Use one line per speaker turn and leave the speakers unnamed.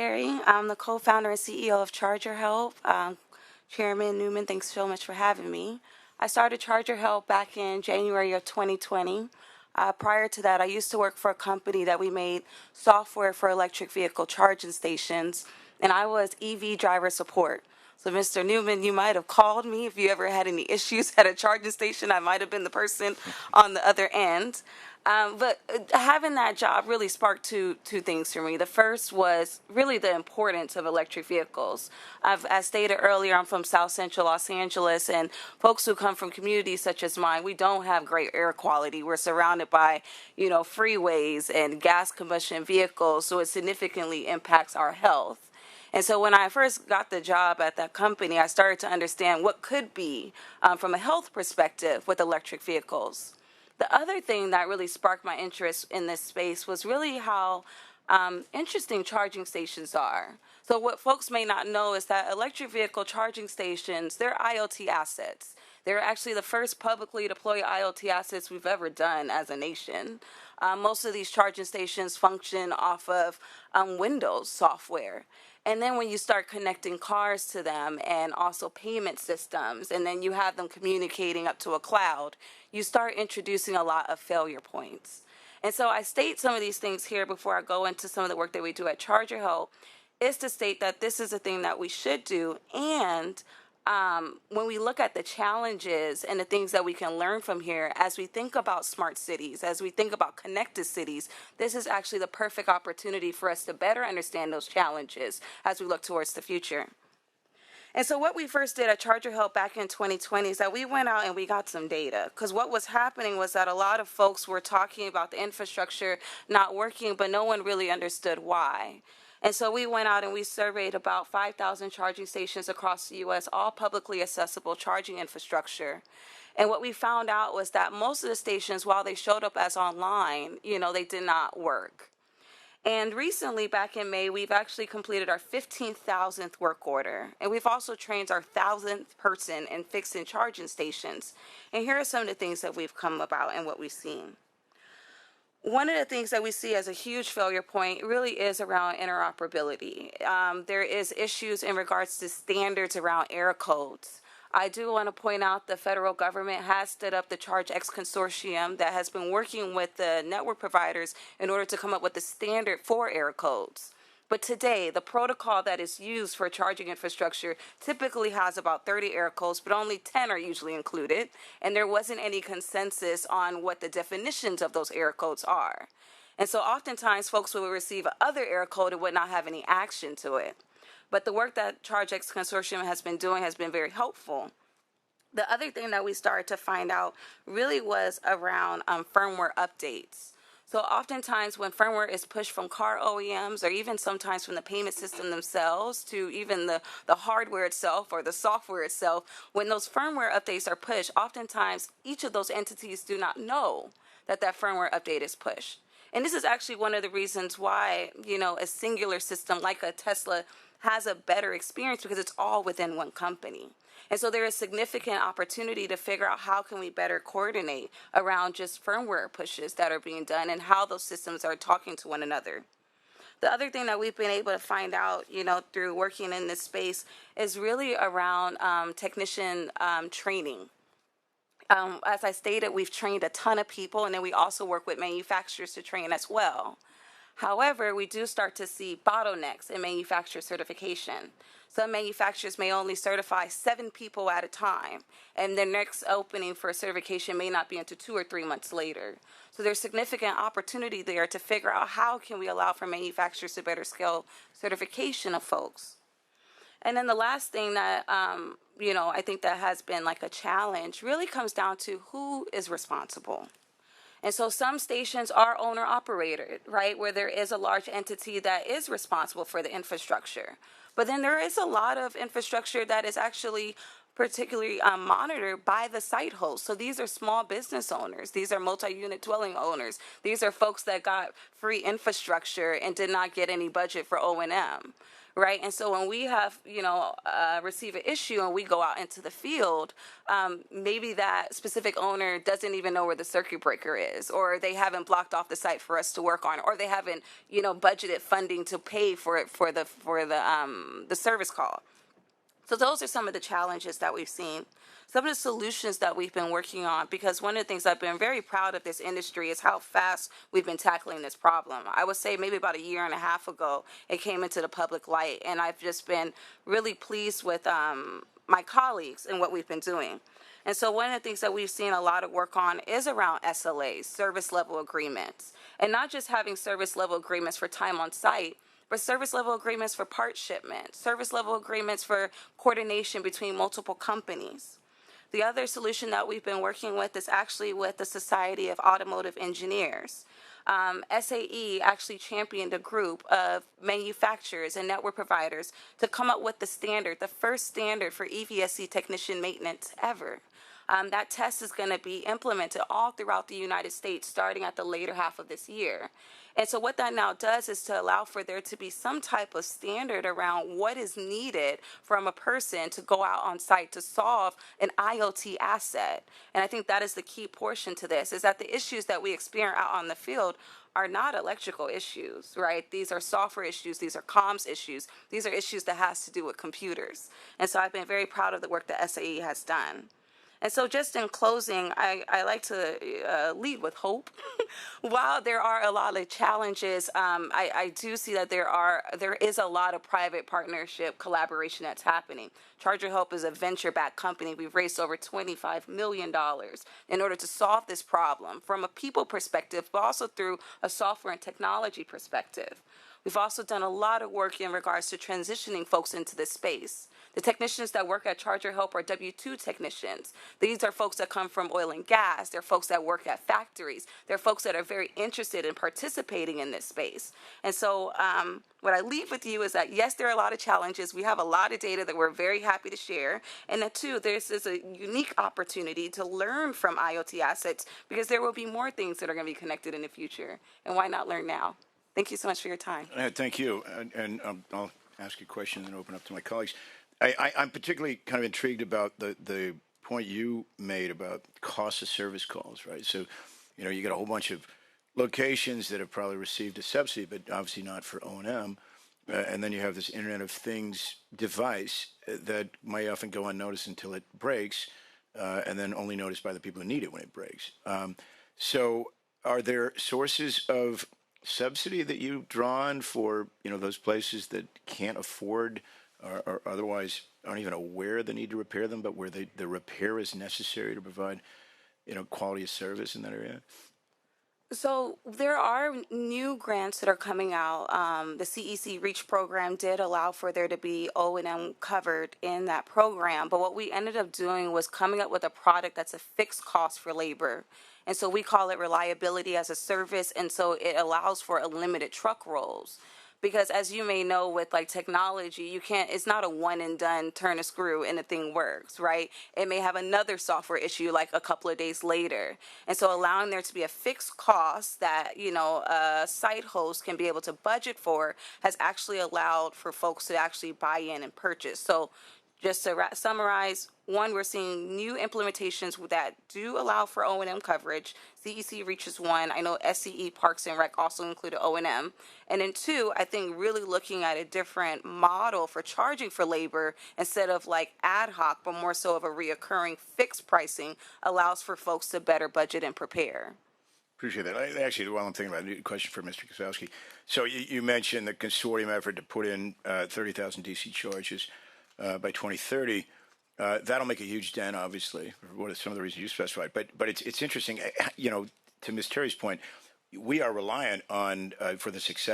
Larry. I'm the co-founder and CEO of Charger Help. Chairman Newman, thanks so much for having me. I started Charger Help back in January of 2020. Prior to that, I used to work for a company that we made software for electric vehicle charging stations, and I was EV driver support. So, Mr. Newman, you might have called me if you ever had any issues at a charging station. I might have been the person on the other end. But having that job really sparked two things for me. The first was really the importance of electric vehicles. As stated earlier, I'm from South Central Los Angeles, and folks who come from communities such as mine, we don't have great air quality. We're surrounded by, freeways and gas combustion vehicles, so it significantly impacts our health. And so when I first got the job at that company, I started to understand what could be, from a health perspective, with electric vehicles. The other thing that really sparked my interest in this space was really how interesting charging stations are. So what folks may not know is that electric vehicle charging stations, they're IoT assets. They're actually the first publicly deployed IoT assets we've ever done as a nation. Most of these charging stations function off of Windows software. And then when you start connecting cars to them and also payment systems, and then you have them communicating up to a cloud, you start introducing a lot of failure points. And so I state some of these things here before I go into some of the work that we do at Charger Help, is to state that this is a thing that we should do. And when we look at the challenges and the things that we can learn from here, as we think about smart cities, as we think about connected cities, this is actually the perfect opportunity for us to better understand those challenges as we look towards the future. And so what we first did at Charger Help back in 2020 is that we went out and we got some data, because what was happening was that a lot of folks were talking about the infrastructure not working, but no one really understood why. And so we went out and we surveyed about 5,000 charging stations across the U.S., all publicly accessible charging infrastructure. And what we found out was that most of the stations, while they showed up as online, they did not work. And recently, back in May, we've actually completed our 15,000th work order. And we've also trained our 1,000th person in fixing charging stations. And here are some of the things that we've come about and what we've seen. One of the things that we see as a huge failure point really is around interoperability. There is issues in regards to standards around error codes. I do want to point out the federal government has stood up the ChargeX consortium that has been working with the network providers in order to come up with a standard for error codes. But today, the protocol that is used for charging infrastructure typically has about 30 error codes, but only 10 are usually included, and there wasn't any consensus on what the definitions of those error codes are. And so oftentimes, folks will receive other error code and would not have any action to it. But the work that ChargeX Consortium has been doing has been very helpful. The other thing that we started to find out really was around firmware updates. So oftentimes when firmware is pushed from car OEMs or even sometimes from the payment system themselves to even the hardware itself or the software itself, when those firmware updates are pushed, oftentimes each of those entities do not know that that firmware update is pushed. And this is actually one of the reasons why, a singular system like a Tesla has a better experience, because it's all within one company. And so there is significant opportunity to figure out how can we better coordinate around just firmware pushes that are being done and how those systems are talking to one another. The other thing that we've been able to find out, through working in this space is really around technician training. As I stated, we've trained a ton of people, and then we also work with manufacturers to train as well. However, we do start to see bottlenecks in manufacturer certification. Some manufacturers may only certify 7 people at a time, and their next opening for certification may not be until 2 or 3 months later. So there's significant opportunity there to figure out how can we allow for manufacturers to better scale certification of folks. And then the last thing that, I think that has been like a challenge really comes down to who is responsible. And so some stations are owner operated, right, where there is a large entity that is responsible for the infrastructure. But then there is a lot of infrastructure that is actually particularly monitored by the site host. So these are small business owners. These are multi-unit dwelling owners. These are folks that got free infrastructure and did not get any budget for O&M. Right. And so when we have, receive an issue and we go out into the field, maybe that specific owner doesn't even know where the circuit breaker is, or they haven't blocked off the site for us to work on, or they haven't, budgeted funding to pay for it for the service call. So those are some of the challenges that we've seen. Some of the solutions that we've been working on, because one of the things I've been very proud of this industry is how fast we've been tackling this problem. I would say maybe about a year and a half ago, it came into the public light, and I've just been really pleased with my colleagues and what we've been doing. And so one of the things that we've seen a lot of work on is around SLAs, service level agreements, and not just having service level agreements for time on site, but service level agreements for part shipment, service level agreements for coordination between multiple companies. The other solution that we've been working with is actually with the Society of Automotive Engineers. SAE actually championed a group of manufacturers and network providers to come up with the standard, the first standard for EVSE technician maintenance ever. That test is going to be implemented all throughout the United States starting at the later half of this year. And so what that now does is to allow for there to be some type of standard around what is needed from a person to go out on site to solve an IoT asset. And I think that is the key portion to this, is that the issues that we experience out on the field are not electrical issues, right? These are software issues. These are comms issues. These are issues that has to do with computers. And so I've been very proud of the work that SAE has done. And so just in closing, I like to lead with hope. While there are a lot of challenges, I do see that there is a lot of private partnership collaboration that's happening. Charger Help is a venture-backed company. We've raised over $25 million in order to solve this problem from a people perspective, but also through a software and technology perspective. We've also done a lot of work in regards to transitioning folks into this space. The technicians that work at Charger Help are W-2 technicians. These are folks that come from oil and gas. They're folks that work at factories. They're folks that are very interested in participating in this space. And so what I leave with you is that, yes, there are a lot of challenges. We have a lot of data that we're very happy to share. And that, too, this is a unique opportunity to learn from IoT assets, because there will be more things that are going to be connected in the future. And why not learn now? Thank you so much for your time.
Thank you. And I'll ask you a question and then open up to my colleagues. I'm particularly kind of intrigued about the point you made about cost of service calls, right? So, you got a whole bunch of locations that have probably received a subsidy, but obviously not for O&M. And then you have this Internet of Things device that might often go unnoticed until it breaks, and then only noticed by the people who need it when it breaks. So are there sources of subsidy that you draw on for, those places that can't afford or otherwise aren't even aware of the need to repair them, but where the repair is necessary to provide, quality of service in that area?
So there are new grants that are coming out. The CEC REACH program did allow for there to be O&M covered in that program, but what we ended up doing was coming up with a product that's a fixed cost for labor. And so we call it reliability as a service, and so it allows for unlimited truck rolls. Because as you may know, with like technology, it's not a one and done, turn a screw and the thing works, right? It may have another software issue like a couple of days later. And so allowing there to be a fixed cost that, a site host can be able to budget for has actually allowed for folks to actually buy in and purchase. So just to summarize, one, we're seeing new implementations that do allow for O&M coverage. CEC reaches one. I know SCE Parks and Rec also included O&M. And then two, I think really looking at a different model for charging for labor instead of like ad hoc, but more so of a reoccurring fixed pricing allows for folks to better budget and prepare.
Appreciate that. Actually, while I'm thinking about it, a question for Mr. Kosowski. So you mentioned the consortium effort to put in 30,000 DC charges by 2030. That'll make a huge dent, obviously, for what is some of the reasons you specified. But it's interesting, to Ms. Terry's point, we are reliant on, for the success